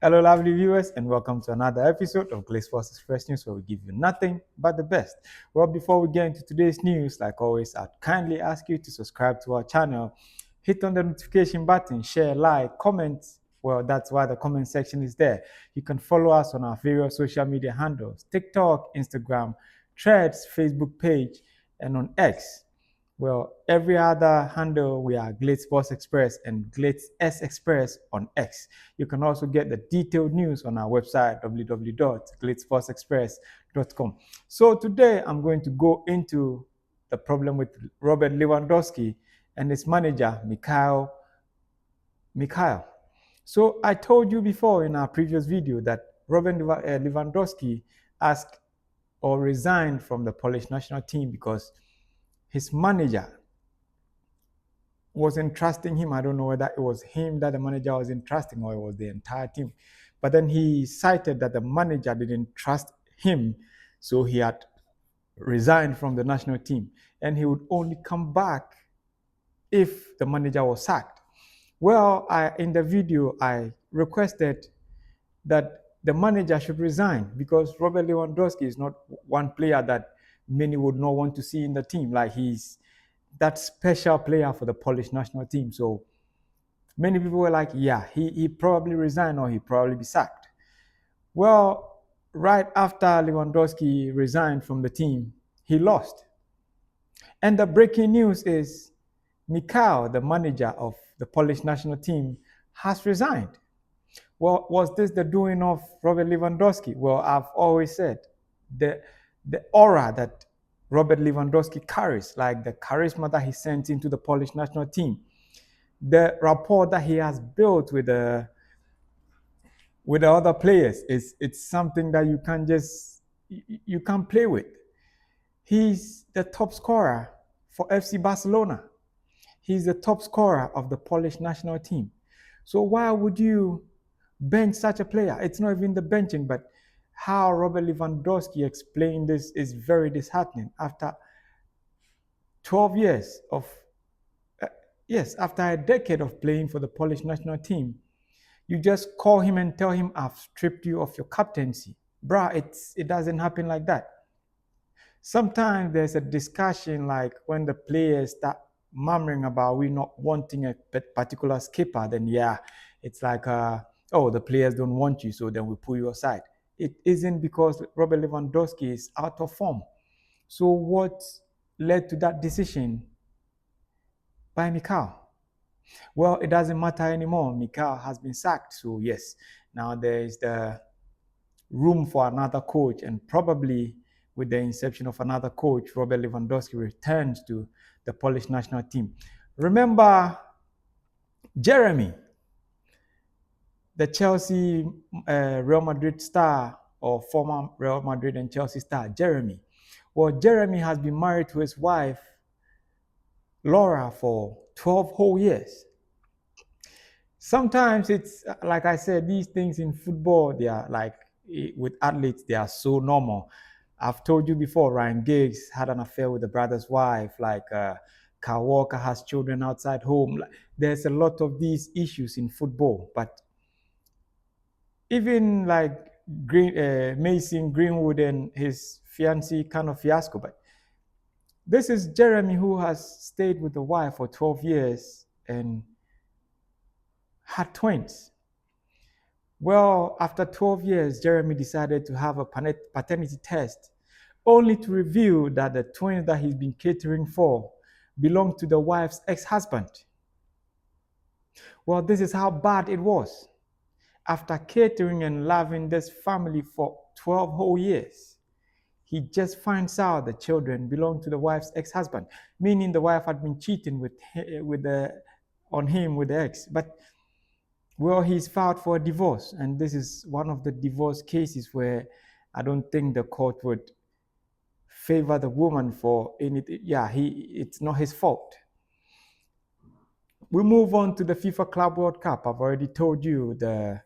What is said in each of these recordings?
Hello, lovely viewers, and welcome to another episode of Glitz Sports Express News, where we give you nothing but the best. Well, before we get into today's news, like always, I'd kindly ask you to subscribe to our channel, hit on the notification button, share, like, comment. Well, that's why the comment section is there. You can follow us on our various social media handles: TikTok, Instagram, Threads, Facebook page, and on X. Well, every other handle, we are Glitz Sports Express and Glitz S Express on X. You can also get the detailed news on our website, www.glitzsportsexpress.com. So today I'm going to go into the problem with Robert Lewandowski and his manager, Michal. So I told you before in our previous video that Robert Lewandowski asked or resigned from the Polish national team because his manager wasn't trusting him. I don't know whether it was him that the manager was entrusting or it was the entire team. But then he cited that the manager didn't trust him, so he had resigned from the national team. And he would only come back if the manager was sacked. Well, in the video, I requested that the manager should resign because Robert Lewandowski is not one player that many would not want to see in the team. Like, he's that special player for the Polish national team. So many people were like, yeah, he probably resigned or he probably be sacked. Well, right after Lewandowski resigned from the team, he lost. And the breaking news is Michal, the manager of the Polish national team, has resigned. Well, was this the doing of Robert Lewandowski? Well, I've always said the aura that Robert Lewandowski carries, like the charisma that he sends into the Polish national team, the rapport that he has built with the other players, it's something that you can't play with. He's the top scorer for FC Barcelona. He's the top scorer of the Polish national team. So why would you bench such a player? It's not even the benching, but how Robert Lewandowski explained this is very disheartening. After 12 years of, after a decade of playing for the Polish national team, you just call him and tell him, I've stripped you of your captaincy. Bruh, it doesn't happen like that. Sometimes there's a discussion like when the players start murmuring about we not wanting a particular skipper, then it's like, oh, the players don't want you, so then we pull you aside. It isn't because Robert Lewandowski is out of form. So what led to that decision by Michal? Well, it doesn't matter anymore. Michal has been sacked. So yes, now there is the room for another coach, and probably with the inception of another coach, Robert Lewandowski returns to the Polish national team. Remember Jeremy, the Chelsea, Real Madrid star, or former Real Madrid and Chelsea star, Jeremy. Well, Jeremy has been married to his wife, Laura, for 12 whole years. Sometimes it's, like I said, these things in football, they are like, with athletes, they are so normal. I've told you before, Ryan Giggs had an affair with the brother's wife, like Kyle Walker has children outside home. There's a lot of these issues in football, but even like Mason Greenwood and his fiancée kind of fiasco. But this is Jeremy, who has stayed with the wife for 12 years and had twins. Well, after 12 years, Jeremy decided to have a paternity test, only to reveal that the twins that he's been catering for belong to the wife's ex-husband. Well, this is how bad it was. After catering and loving this family for 12 whole years, he just finds out the children belong to the wife's ex-husband, meaning the wife had been cheating on him with the ex. But well, he's filed for a divorce, and this is one of the divorce cases where I don't think the court would favor the woman for anything. It's not his fault. We move on to the FIFA Club World Cup. I've already told you the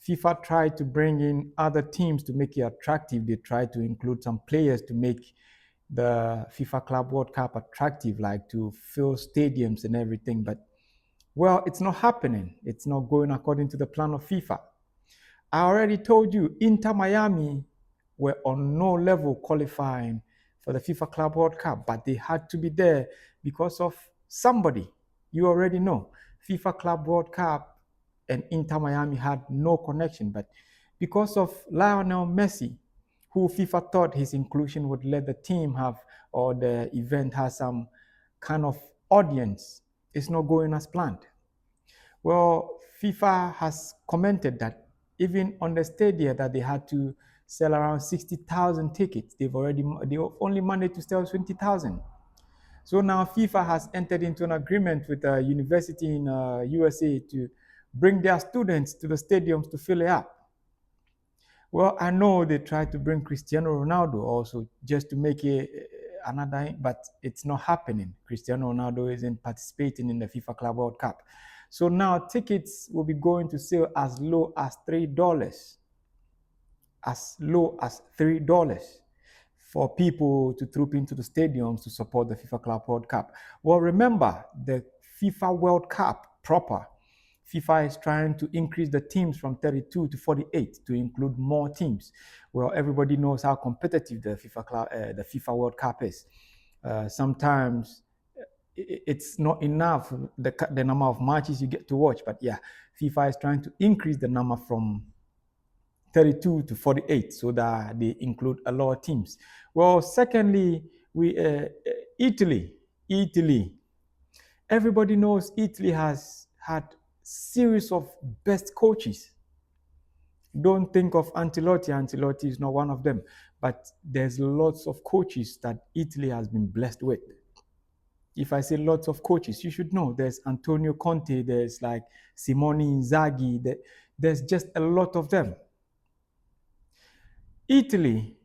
FIFA tried to bring in other teams to make it attractive. They tried to include some players to make the FIFA Club World Cup attractive, like to fill stadiums and everything. But well, it's not happening. It's not going according to the plan of FIFA. I already told you, Inter Miami were on no level qualifying for the FIFA Club World Cup, but they had to be there because of somebody. You already know. FIFA Club World Cup and Inter Miami had no connection, but because of Lionel Messi, who FIFA thought his inclusion would let the team have, or the event has some kind of audience, it's not going as planned. Well, FIFA has commented that even on the stadia that they had to sell around 60,000 tickets, they only managed to sell 20,000. So now FIFA has entered into an agreement with a university in USA to bring their students to the stadiums to fill it up. Well, I know they tried to bring Cristiano Ronaldo also just to make it another, but it's not happening. Cristiano Ronaldo isn't participating in the FIFA Club World Cup. So now tickets will be going to sale as low as $3. As low as $3 for people to troop into the stadiums to support the FIFA Club World Cup. Well, remember, the FIFA World Cup proper, FIFA is trying to increase the teams from 32 to 48 to include more teams. Well, everybody knows how competitive the FIFA World Cup is. Sometimes it's not enough, the number of matches you get to watch, but yeah, FIFA is trying to increase the number from 32 to 48 so that they include a lot of teams. Well, secondly, Italy. Everybody knows Italy has had series of best coaches. Don't think of Ancelotti. Ancelotti is not one of them, but there's lots of coaches that Italy has been blessed with. If I say lots of coaches, you should know there's Antonio Conte, there's like Simone Inzaghi, there's just a lot of them. Italy,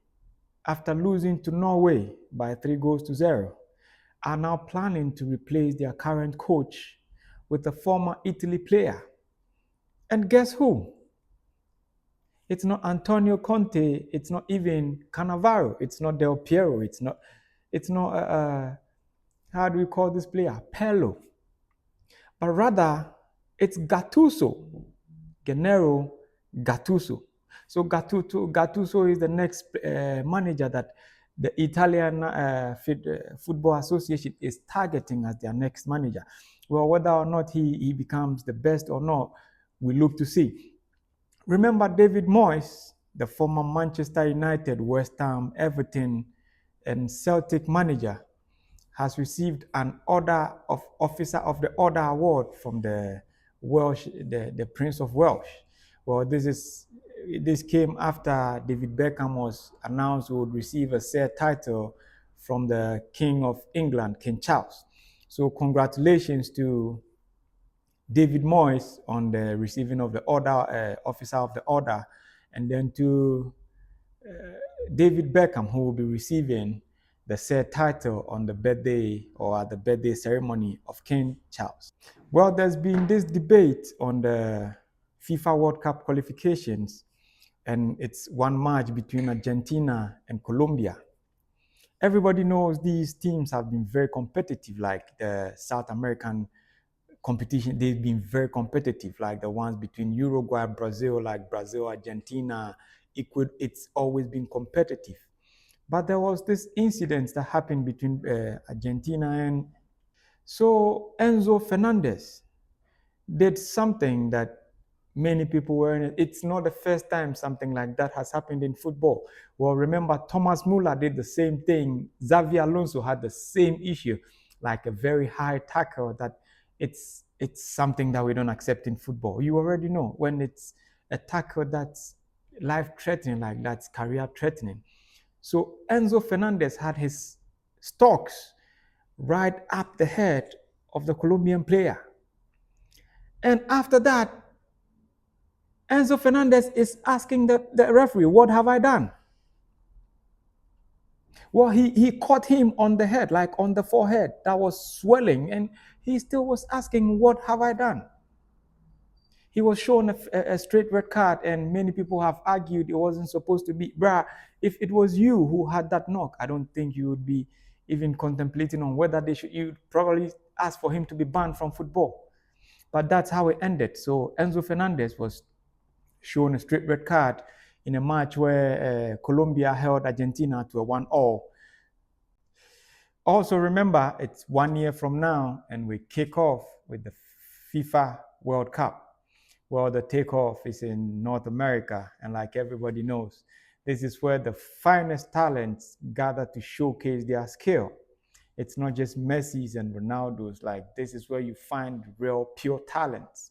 after losing to Norway by 3-0, are now planning to replace their current coach with a former Italy player. And guess who? It's not Antonio Conte, it's not even Cannavaro, it's not Del Piero, it's not how do we call this player? Pello. But rather, it's Gattuso, Gennaro Gattuso. So Gattuso is the next manager that the Italian Football Association is targeting as their next manager. Well, whether or not he becomes the best or not, we look to see. Remember David Moyes, the former Manchester United, West Ham, Everton, and Celtic manager, has received an Order of Officer of the Order award from the the Prince of Welsh. Well, this came after David Beckham was announced would receive a Sir title from the King of England, King Charles. So congratulations to David Moyes on the receiving of the Order, Officer of the Order, and then to David Beckham, who will be receiving the said title on the birthday or at the birthday ceremony of King Charles. Well, there's been this debate on the FIFA World Cup qualifications, and it's one match between Argentina and Colombia. Everybody knows these teams have been very competitive, like the South American competition. They've been very competitive, like the ones between Uruguay, Brazil, like Brazil, Argentina, it's always been competitive. But there was this incident that happened between Argentina and so Enzo Fernandez did something that many people were in. It's not the first time something like that has happened in football. Well, remember Thomas Muller did the same thing. Xavi Alonso had the same issue, like a very high tackle that it's something that we don't accept in football. You already know when it's a tackle that's life-threatening, like that's career-threatening. So Enzo Fernandez had his stocks right up the head of the Colombian player. And after that, Enzo Fernandez is asking the referee, what have I done? Well, he caught him on the head, like on the forehead, that was swelling, and he still was asking, what have I done? He was shown a straight red card, and many people have argued it wasn't supposed to be. Bruh, if it was you who had that knock, I don't think you would be even contemplating on whether you'd probably ask for him to be banned from football. But that's how it ended. So Enzo Fernandez was shown a straight red card in a match where Colombia held Argentina to a 1-all. Also remember, it's 1 year from now and we kick off with the FIFA World Cup. Well, the takeoff is in North America, and like everybody knows, this is where the finest talents gather to showcase their skill. It's not just Messi's and Ronaldo's, like this is where you find real pure talents.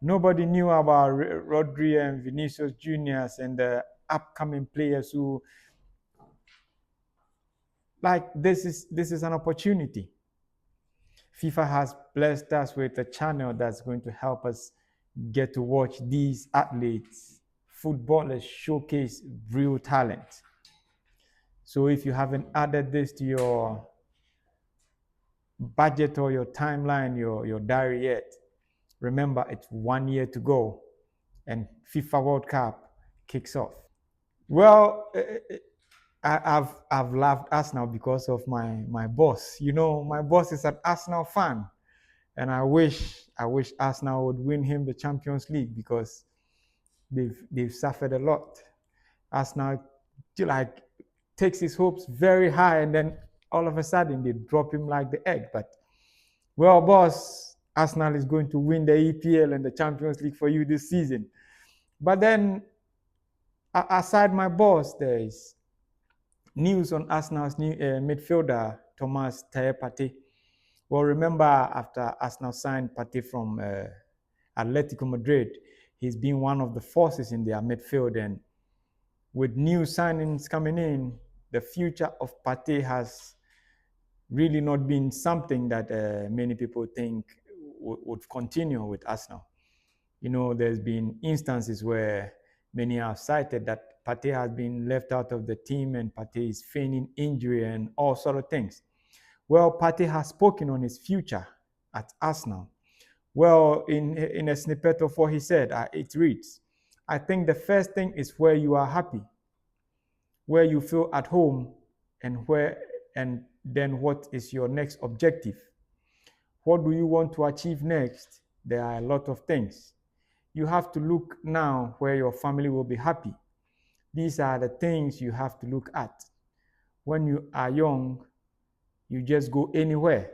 Nobody knew about Rodri and Vinicius Juniors and the upcoming players who, like, this is an opportunity. FIFA has blessed us with a channel that's going to help us get to watch these athletes, footballers showcase real talent. So if you haven't added this to your budget or your timeline, your diary yet, remember it's 1 year to go and FIFA World Cup kicks off. Well, I've loved Arsenal because of my boss. You know, my boss is an Arsenal fan, and I wish Arsenal would win him the Champions League because they've suffered a lot. Arsenal like takes his hopes very high, and then all of a sudden they drop him like the egg. But well, boss, Arsenal is going to win the EPL and the Champions League for you this season. But then, aside my boss, there is news on Arsenal's new midfielder, Thomas Partey. Well, remember after Arsenal signed Partey from Atletico Madrid, he's been one of the forces in their midfield. And with new signings coming in, the future of Partey has really not been something that many people think would continue with Arsenal. You know, there's been instances where many have cited that Partey has been left out of the team and Partey is feigning injury and all sort of things. Well, Partey has spoken on his future at Arsenal. Well, in a snippet of what he said, it reads, "I think the first thing is where you are happy, where you feel at home, and then what is your next objective? What do you want to achieve next? There are a lot of things. You have to look now where your family will be happy. These are the things you have to look at. When you are young, you just go anywhere.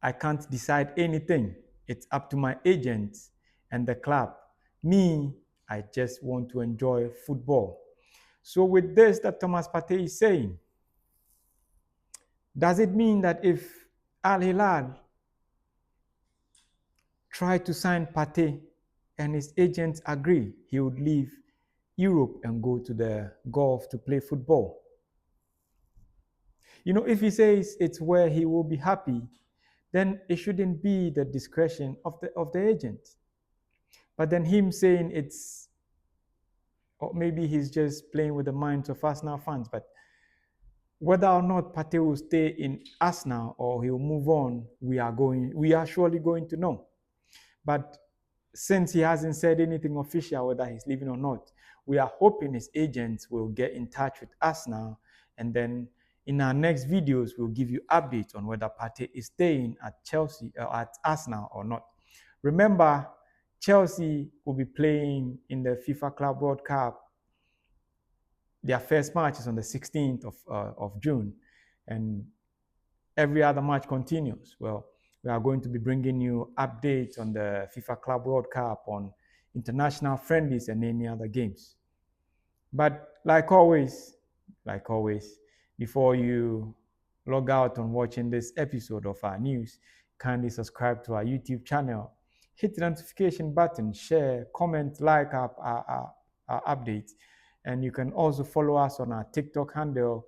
I can't decide anything. It's up to my agents and the club. Me, I just want to enjoy football." So with this that Thomas Partey is saying, does it mean that if Al Hilal try to sign Partey and his agents agree, he would leave Europe and go to the Gulf to play football? You know, if he says it's where he will be happy, then it shouldn't be the discretion of the agent. But then him saying it's, or maybe he's just playing with the minds of Arsenal fans. But whether or not Partey will stay in Arsenal or he'll move on, we are surely going to know. But since he hasn't said anything official whether he's leaving or not, we are hoping his agents will get in touch with Arsenal, and then in our next videos we'll give you updates on whether Partey is staying at Chelsea or at Arsenal or not. Remember, Chelsea will be playing in the FIFA Club World Cup. Their first match is on the 16th of June, and every other match continues. Well, we are going to be bringing you updates on the FIFA Club World Cup, on international friendlies and any other games. But like always, before you log out on watching this episode of our news, kindly subscribe to our YouTube channel, hit the notification button, share, comment, like our updates. And you can also follow us on our TikTok handle.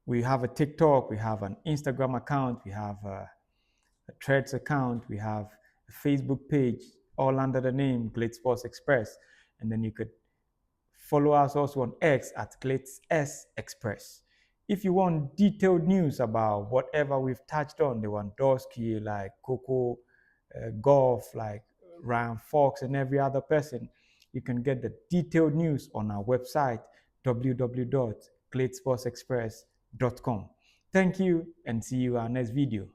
We have a TikTok, we have an Instagram account, we have a Threads account, we have a Facebook page, all under the name Glitz Sports Express. And then you could follow us also on X at Glitz S Express. If you want detailed news about whatever we've touched on, Lewandowski, like Coco, Golf, like Ryan Fox and every other person, you can get the detailed news on our website, www.glitzsportsexpress.com. Thank you, and see you in our next video.